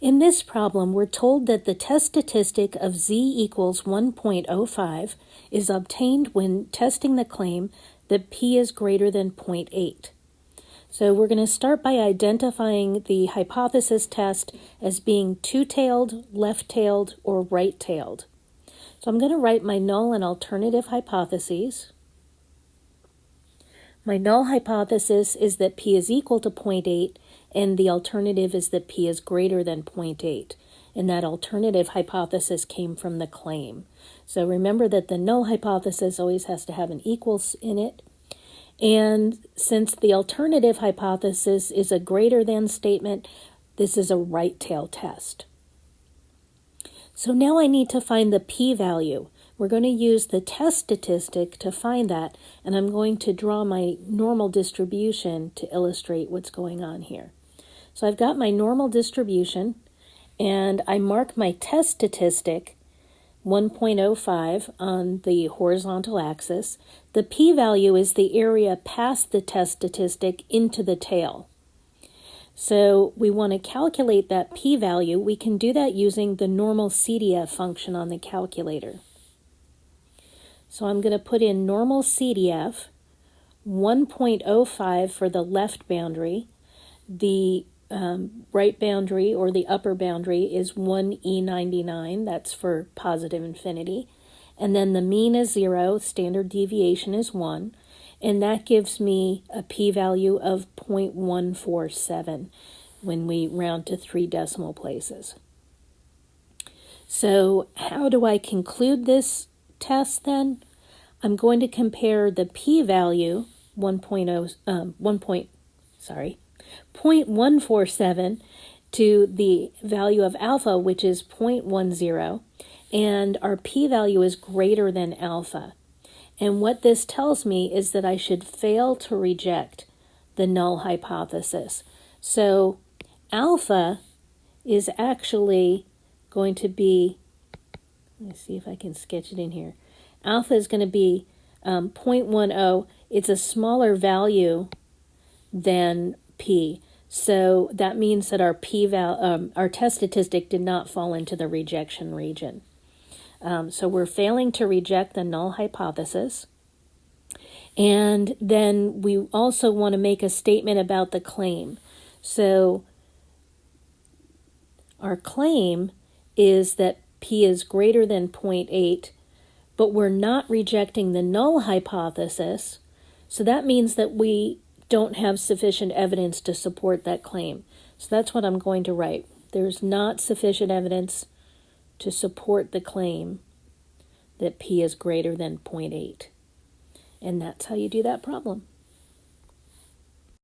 In this problem, we're told that the test statistic of z equals 1.05 is obtained when testing the claim that p is greater than 0.8. So we're going to start by identifying the hypothesis test as being two-tailed, left-tailed, or right-tailed. So I'm going to write my null and alternative hypotheses. My null hypothesis is that p is equal to 0.8, and the alternative is that p is greater than 0.8. And that alternative hypothesis came from the claim. So remember that the null hypothesis always has to have an equals in it. And since the alternative hypothesis is a greater than statement, this is a right-tail test. So now I need to find the p-value. We're going to use the test statistic to find that, and I'm going to draw my normal distribution to illustrate what's going on here. So I've got my normal distribution, and I mark my test statistic 1.05 on the horizontal axis. The p-value is the area past the test statistic into the tail. So we want to calculate that p-value. We can do that using the normal CDF function on the calculator. So I'm going to put in normal CDF, 1.05 for the left boundary. The right boundary or the upper boundary is 1e99, that's for positive infinity. And then the mean is 0, standard deviation is 1, and that gives me a p-value of 0.147 when we round to 3 decimal places. So how do I conclude this test then? I'm going to compare the p-value 0.147 to the value of alpha, which is 0.10, and our p-value is greater than alpha. And what this tells me is that I should fail to reject the null hypothesis. So alpha is actually going to be, let me see if I can sketch it in here. Alpha is going to be 0.10. It's a smaller value than p. So that means that our our test statistic did not fall into the rejection region. So we're failing to reject the null hypothesis. And then we also want to make a statement about the claim. So our claim is that p is greater than 0.8, but we're not rejecting the null hypothesis. So that means that we don't have sufficient evidence to support that claim. So that's what I'm going to write. There's not sufficient evidence to support the claim that p is greater than 0.8. And that's how you do that problem.